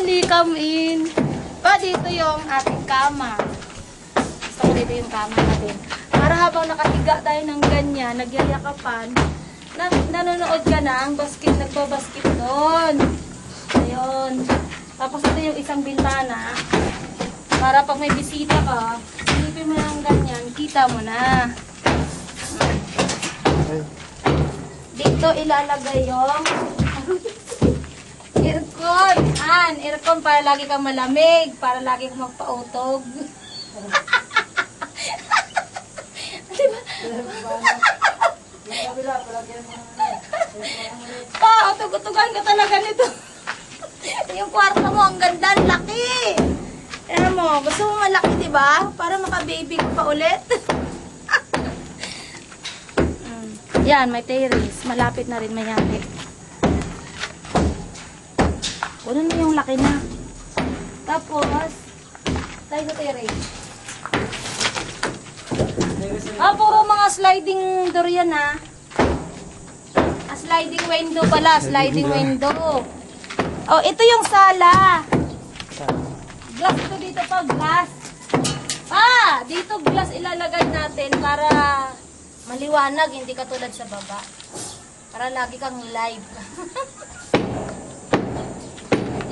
Finally, come in. Pa, dito yung ating kama. Gusto ko dito yung kama natin. Para habang nakahiga tayo ng ganyan, nagyayakapan, nanonood ka na ang nagbabasket doon. Ayun. Tapos ito yung isang bintana. Para pag may bisita ka, silipin mo ng ganyan, kita mo na. Dito ilalagay yung aircon. Aircon para lagi kang malamig, para lagi kang magpautog. Diba? Utog-utogan ka talaga nito. Yung kwarto mo, ang ganda, ang laki. Ayan mo, gusto mo malaki, diba? Para maka-baby ko pa ulit. Yan, may terrace. Malapit na rin mayari. Kunin mo yung laki na. Tapos, tayo sa terrace. Puro mga sliding door yan, ha. Sliding window pala. Sliding window. Oh, ito yung sala. Glass ito dito pa, glass. Dito glass ilalagay natin para maliwanag, hindi katulad sa baba. Para lagi kang live.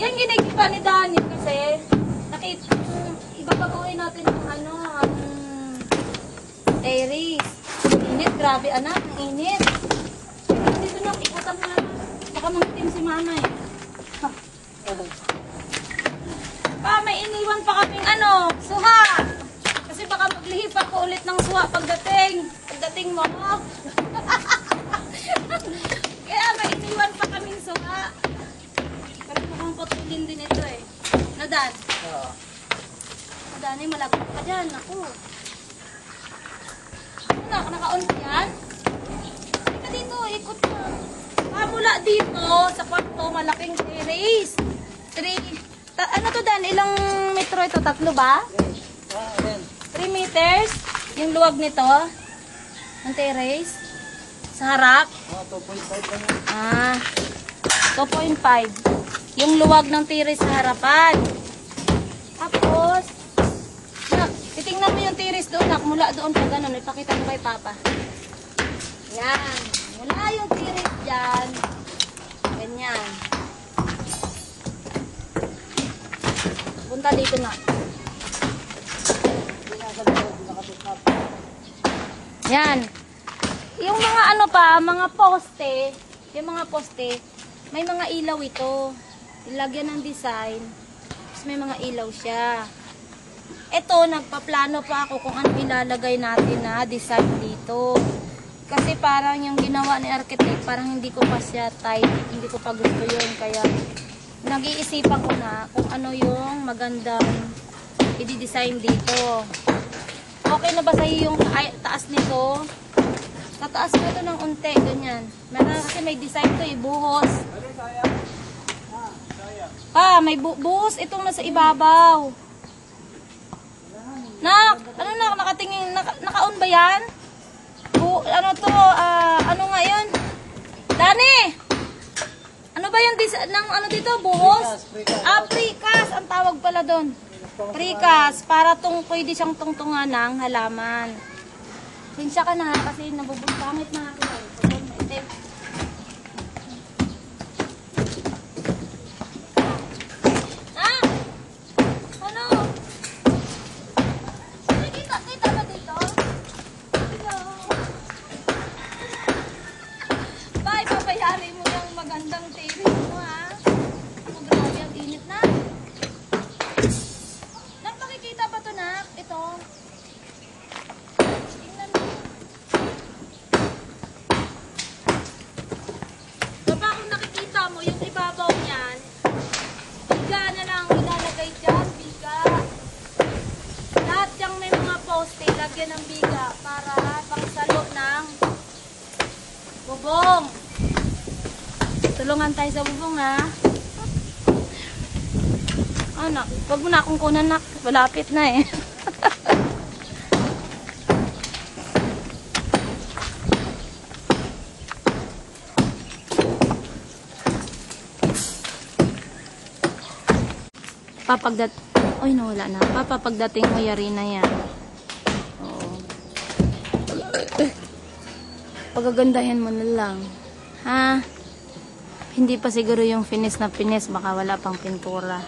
Yan ginigipa ni Daniel kasi ibabagawin natin yung ang terrace. Init, grabe anak, ang init. Dito na, ikutan mo na. Baka mangitim si mama eh. May iniwan pa kaming suha. Kasi baka maglihipan ko ulit ng suha pagdating mo. Kaya may iniwan pa kaming suha. Pero mukhang putulin din ito eh. Nadan? Oo. Nadan eh, malagok ka dyan. Ako. Naka-on ka yan? Ika dito, ikot mo. Mula dito, sa kwarto, malaking terrace. Ano to Dan? Ilang metro ito? 3 ba? 3 meters? Yung luwag nito? Ang terrace? Sa harap? 2.5 Yung luwag ng terrace sa harapan. Tapos, titingnan mo yung terrace doon. Mula doon pa ganun. Ipakita mo kay Papa. Yan. Mula yung terrace dyan. Ganyan. Punta dito na. Yan. Yung mga mga poste, may mga ilaw ito. Ilagyan ng design. Tapos may mga ilaw siya. Ito, nagpaplano pa ako kung ano ilalagay natin na design dito. Kasi parang yung ginawa ni architect, parang hindi ko pa siya type, hindi ko pa gusto yun. Kaya nag-iisipan ko na kung ano yung magandang i-design dito. Okay na ba sa'yo yung taas nito? Tataas mo ito ng unti, ganyan. Meron kasi may design to buhos. May buhos itong nasa ibabaw. Nakatingin, naka-on ba yan? Ano nga yun? Dani! Ano ba yung dito? Buhos? Precast. Ang tawag pala doon. Precast. Para pwede siyang tungtungan ng halaman. Sinsya ka na kasi nabubulpangit na ako. Lagyan ng biga para pangsalo ng bubong. Tulungan tayo sa bubong ha. Anak, wag mo na akong kunan nak. Malapit na eh. Oy, nawala na. Pagdating mo, yari na yan. Oo. Pagagandahin mo na lang. Ha? Hindi pa siguro yung finish na finish. Baka wala pang pintura.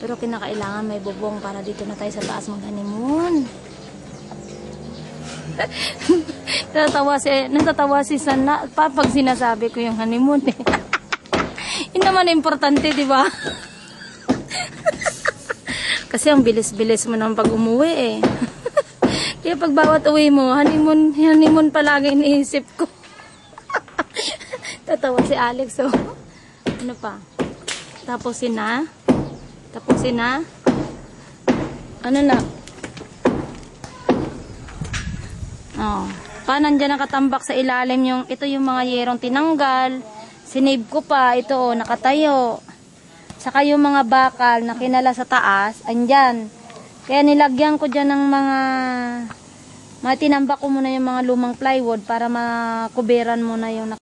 Pero kinakailangan may bubong para dito na tayo sa taas mag-honeymoon. Natatawa si Sana pag sinasabi ko yung honeymoon eh. Yun naman importante, di ba? Kasi ang bilis-bilis mo nang pag umuwi eh. Kaya pag bawat uwi mo, honeymoon palagi iniisip ko. Tatawa si Alex, oh. Ano pa? Tapusin na? Ano na? Oh. Nandyan nakatambak sa ilalim ito yung mga yerong tinanggal. Sinave ko pa. Ito, nakatayo. Saka yung mga bakal na kinala sa taas, andyan. Kaya nilagyan ko dyan ng mga tinambak ko muna yung mga lumang plywood para makuberan muna yung